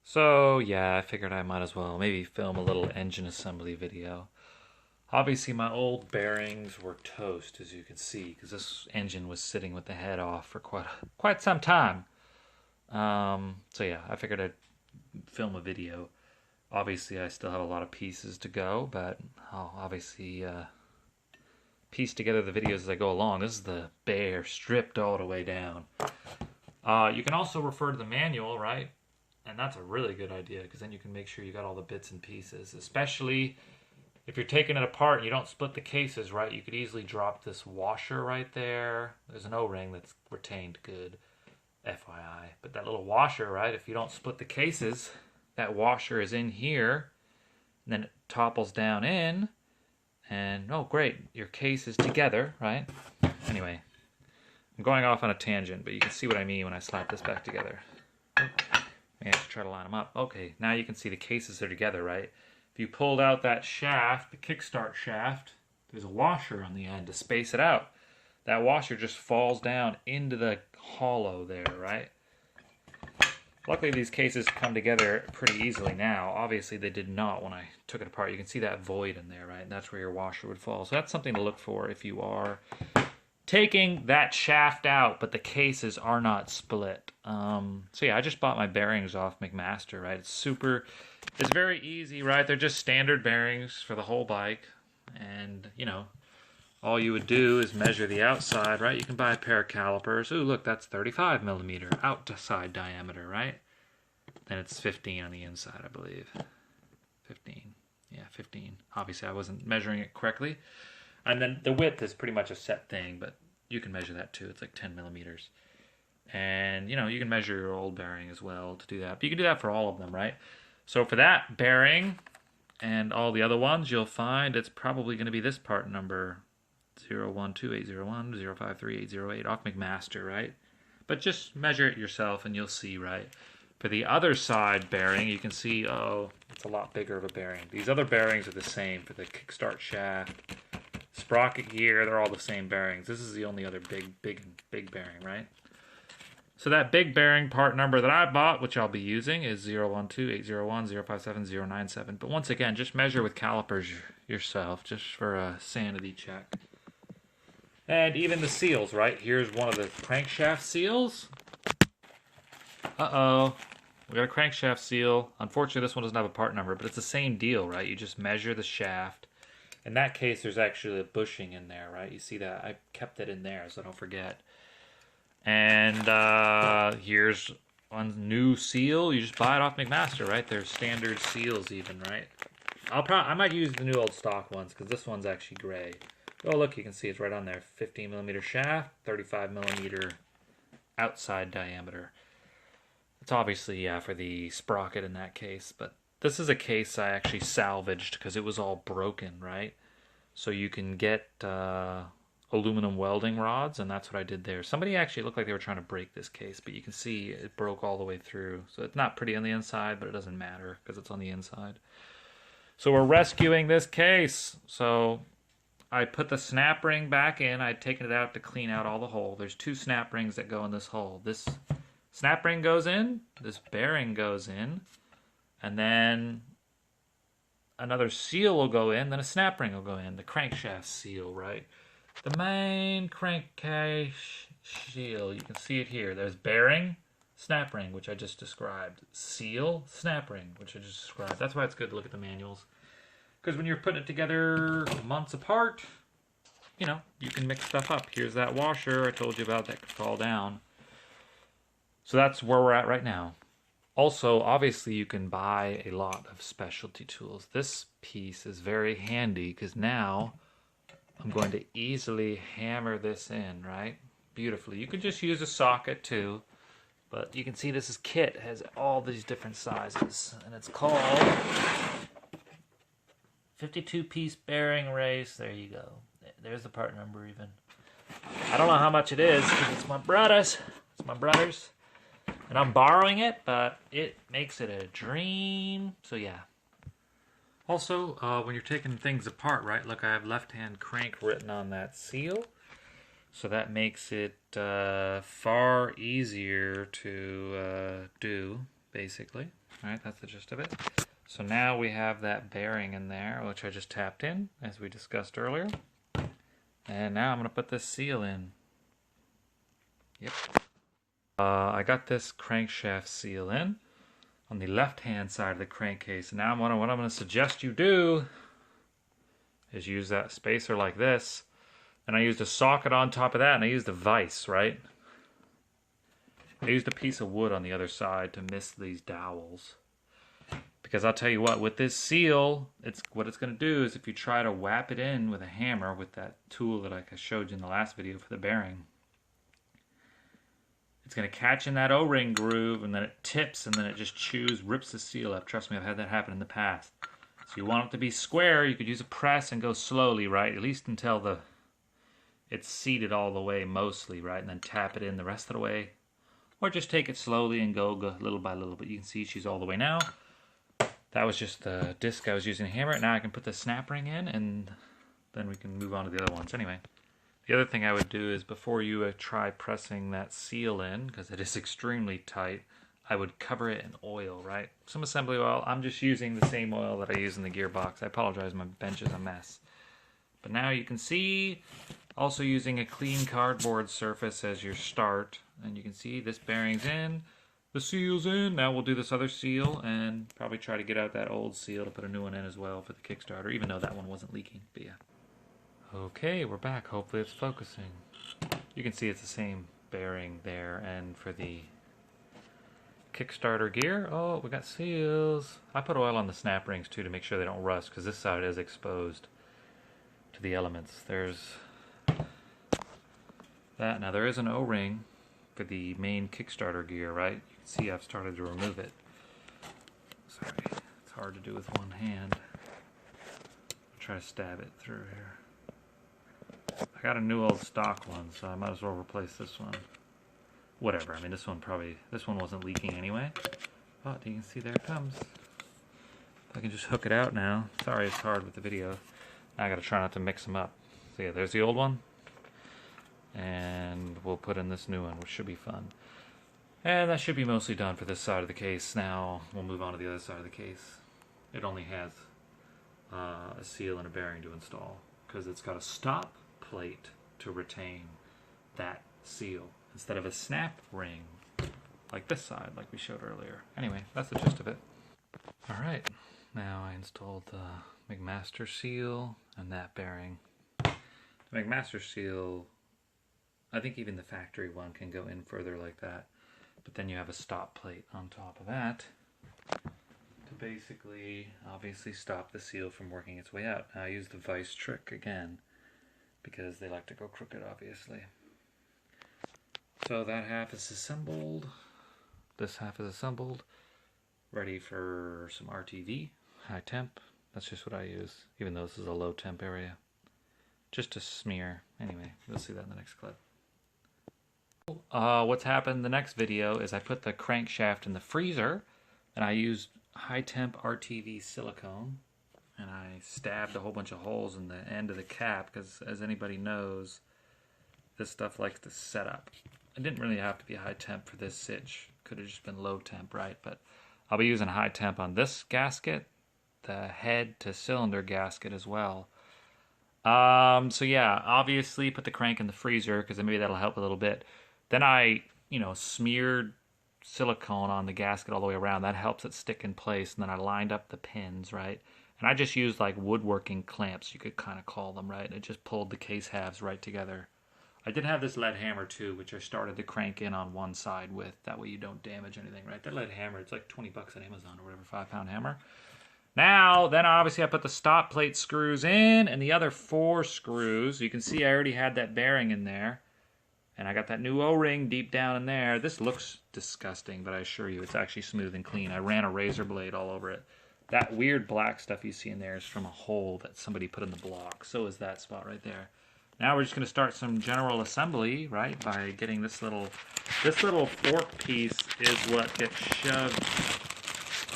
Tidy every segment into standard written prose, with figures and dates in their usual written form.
So yeah, I figured I might as well maybe film a little engine assembly video. Obviously my old bearings were toast, as you can see, because this engine was sitting with the head off for quite some time. So yeah, I figured I'd film a video. Obviously I still have a lot of pieces to go, but I'll obviously piece together the videos as I go along. This is the bear stripped all the way down. You can also refer to the manual, right? And that's a really good idea because then you can make sure you got all the bits and pieces. Especially if you're taking it apart and you don't split the cases, right? You could easily drop this washer right there. There's an O-ring that's retained good, FYI. But that little washer, right? If you don't split the cases, that washer is in here. And then it topples down in. And, oh great, your case is together, right? Anyway, I'm going off on a tangent, but you can see what I mean when I slap this back together. I have to try to line them up. Okay, now you can see the cases are together, right? If you pulled out that shaft, the kickstart shaft, there's a washer on the end to space it out. That washer just falls down into the hollow there, right? Luckily, these cases come together pretty easily now. Obviously, they did not when I took it apart. You can see that void in there, right? And that's where your washer would fall. So that's something to look for if you are taking that shaft out, but the cases are not split. So yeah, I just bought my bearings off McMaster, right? It's very easy, right? They're just standard bearings for the whole bike. And, you know, all you would do is measure the outside, right? You can buy a pair of calipers. Ooh, look, that's 35 millimeter outside diameter, right? Then it's 15 on the inside, I believe. 15. Yeah, 15. Obviously, I wasn't measuring it correctly. And then the width is pretty much a set thing, but you can measure that too. It's like 10 millimeters. And, you know, you can measure your old bearing as well to do that. But you can do that for all of them, right? So for that bearing and all the other ones, you'll find it's probably going to be this part number 012801 053808 off McMaster, right? But just measure it yourself and you'll see, right? For the other side bearing, you can see, oh, it's a lot bigger of a bearing. These other bearings are the same for the kickstart shaft, sprocket gear, they're all the same bearings. This is the only other big bearing, right? So that big bearing part number that I bought, which I'll be using, is 012801057097. But once again, just measure with calipers yourself, just for a sanity check. And even the seals, right? Here's one of the crankshaft seals. Uh-oh. We got a crankshaft seal. Unfortunately, this one doesn't have a part number, but it's the same deal, right? You just measure the shaft. In that case, there's actually a bushing in there, right? You see that? I kept it in there, so don't forget. And here's one new seal. You just buy it off McMaster, right? They're standard seals even, right? I might use the new old stock ones because this one's actually gray. Oh, look, you can see it's right on there. 15 millimeter shaft, 35 millimeter outside diameter. It's obviously, yeah, for the sprocket in that case, but this is a case I actually salvaged because it was all broken, right? So you can get aluminum welding rods, and that's what I did there. Somebody actually looked like they were trying to break this case, but you can see it broke all the way through. So it's not pretty on the inside, but it doesn't matter because it's on the inside. So we're rescuing this case. So I put the snap ring back in. I'd taken it out to clean out all the hole. There's two snap rings that go in this hole. This snap ring goes in, this bearing goes in, and then another seal will go in, then a snap ring will go in, the crankshaft seal, right? The main crankcase seal, you can see it here. There's bearing, snap ring, which I just described. Seal, snap ring, which I just described. That's why it's good to look at the manuals. Because when you're putting it together months apart, you know, you can mix stuff up. Here's that washer I told you about that could fall down. So that's where we're at right now. Also, obviously, you can buy a lot of specialty tools. This piece is very handy because now I'm going to easily hammer this in, right? Beautifully. You could just use a socket too, but you can see this is kit. It has all these different sizes, and it's called 52-piece bearing race. There you go. There's the part number even. I don't know how much it is because it's my brother's. It's my brother's. And I'm borrowing it, but it makes it a dream. So yeah. Also, when you're taking things apart, right? Look, I have left-hand crank written on that seal. So that makes it far easier to do, basically. All right, that's the gist of it. So now we have that bearing in there, which I just tapped in, as we discussed earlier. And now I'm going to put this seal in. Yep. I got this crankshaft seal in on the left-hand side of the crankcase. Now what I'm going to suggest you do is use that spacer like this. And I used a socket on top of that, and I used a vise, right? I used a piece of wood on the other side to miss these dowels. Because I'll tell you what, with this seal, what it's going to do is if you try to whap it in with a hammer with that tool that I showed you in the last video for the bearing, it's going to catch in that O-ring groove, and then it tips, and then it just rips the seal up. Trust me, I've had that happen in the past. So you want it to be square, you could use a press and go slowly, right? At least until it's seated all the way mostly, right? And then tap it in the rest of the way. Or just take it slowly and go little by little. But you can see she's all the way now. That was just the disc I was using to hammer it. Now I can put the snap ring in, and then we can move on to the other ones. Anyway, the other thing I would do is before you try pressing that seal in, because it is extremely tight, I would cover it in oil, right? Some assembly oil. I'm just using the same oil that I use in the gearbox. I apologize, my bench is a mess. But now you can see, also using a clean cardboard surface as your start. And you can see this bearing's in, the seal's in. Now we'll do this other seal and probably try to get out that old seal to put a new one in as well for the Kickstarter, even though that one wasn't leaking, but yeah. Okay, we're back. Hopefully it's focusing. You can see it's the same bearing there, and for the Kickstarter gear, oh, we got seals. I put oil on the snap rings too to make sure they don't rust, because this side is exposed to the elements. There's that. Now there is an O-ring for the main Kickstarter gear, right? You can see I've started to remove it. Sorry, it's hard to do with one hand. I'll try to stab it through here. I got a new old stock one, so I might as well replace this one. Whatever, I mean this one wasn't leaking anyway. But you can see there it comes. If I can just hook it out now. Sorry it's hard with the video. Now I gotta try not to mix them up. So yeah, there's the old one. And we'll put in this new one, which should be fun. And that should be mostly done for this side of the case. Now we'll move on to the other side of the case. It only has a seal and a bearing to install, because it's got a stop plate to retain that seal instead of a snap ring like this side, like we showed earlier. Anyway, that's the gist of it. Alright, now I installed the McMaster seal and that bearing. The McMaster seal, I think even the factory one can go in further like that, but then you have a stop plate on top of that to basically, obviously, stop the seal from working its way out. Now I use the vise trick again, because they like to go crooked, obviously. So that half is assembled, this half is assembled, ready for some RTV, high temp. That's just what I use, even though this is a low temp area. Just to smear. Anyway, you'll see that in the next clip. What's happened in the next video is I put the crankshaft in the freezer, and I used high temp RTV silicone, and I stabbed a whole bunch of holes in the end of the cap, because as anybody knows, this stuff likes to set up. It didn't really have to be high temp for this sitch. Could have just been low temp, right? But I'll be using high temp on this gasket, the head to cylinder gasket as well. So yeah, obviously put the crank in the freezer, because maybe that'll help a little bit. Then I, smeared silicone on the gasket all the way around. That helps it stick in place. And then I lined up the pins, right? And I just used like woodworking clamps, you could kind of call them, right? It just pulled the case halves right together. I did have this lead hammer too, which I started to crank in on one side with. That way you don't damage anything, right? That lead hammer, it's like 20 bucks on Amazon or whatever, 5-pound hammer. Now, then obviously I put the stop plate screws in and the other 4 screws. You can see I already had that bearing in there. And I got that new O-ring deep down in there. This looks disgusting, but I assure you it's actually smooth and clean. I ran a razor blade all over it. That weird black stuff you see in there is from a hole that somebody put in the block. So is that spot right there. Now we're just going to start some general assembly, right, by getting this little fork piece is what gets shoved.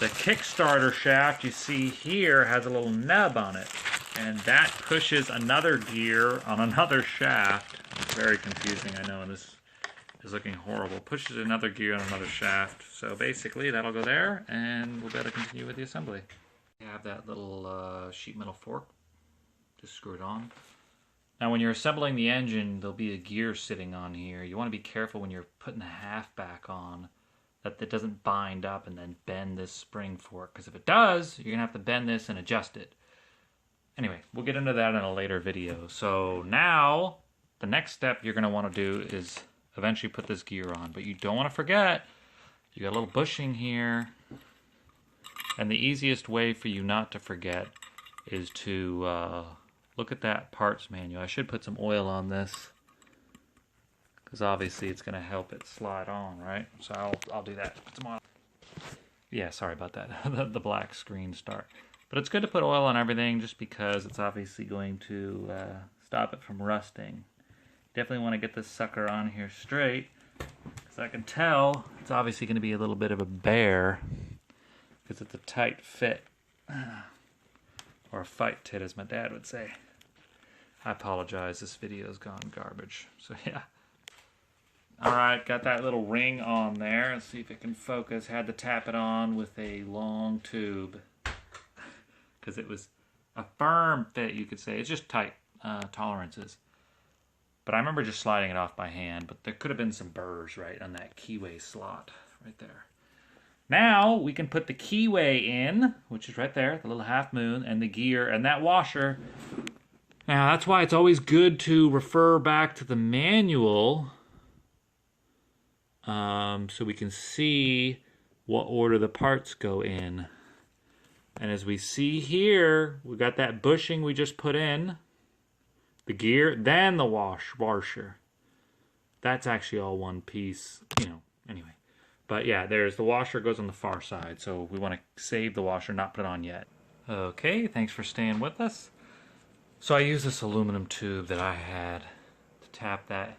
The Kickstarter shaft you see here has a little nub on it, and that pushes another gear on another shaft. It's very confusing, I know, in this is looking horrible. Pushes another gear on another shaft. So basically that'll go there and we'll be able to continue with the assembly. You have that little sheet metal fork. Just screw it on. Now when you're assembling the engine, there'll be a gear sitting on here. You want to be careful when you're putting the half back on that it doesn't bind up and then bend this spring fork. Because if it does, you're going to have to bend this and adjust it. Anyway, we'll get into that in a later video. So now, the next step you're going to want to do is eventually put this gear on. But you don't want to forget, you got a little bushing here. And the easiest way for you not to forget is to look at that parts manual. I should put some oil on this, because obviously it's going to help it slide on, right? So I'll do that. Put some oil. Yeah, sorry about that. The black screen start. But it's good to put oil on everything just because it's obviously going to stop it from rusting. Definitely want to get this sucker on here straight, because I can tell it's obviously going to be a little bit of a bear, because it's a tight fit. Or a fight tit, as my dad would say. I apologize, this video's gone garbage. So yeah. Alright, got that little ring on there. Let's see if it can focus. Had to tap it on with a long tube, because it was a firm fit, you could say. It's just tight tolerances. But I remember just sliding it off by hand, but there could have been some burrs right on that keyway slot right there. Now we can put the keyway in, which is right there, the little half moon, and the gear, and that washer. Now that's why it's always good to refer back to the manual, so we can see what order the parts go in. And as we see here, we got that bushing we just put in, the gear, then the washer. That's actually all one piece, anyway. But yeah, there's the washer goes on the far side, so we want to save the washer, not put it on yet. Okay, thanks for staying with us. So I used this aluminum tube that I had to tap that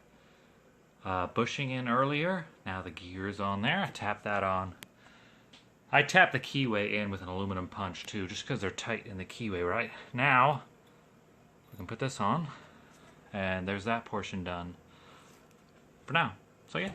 bushing in earlier. Now the gear is on there. I tap that on. I tapped the keyway in with an aluminum punch too, just because they're tight in the keyway, right? Now, we can put this on, and there's that portion done for now. So yeah.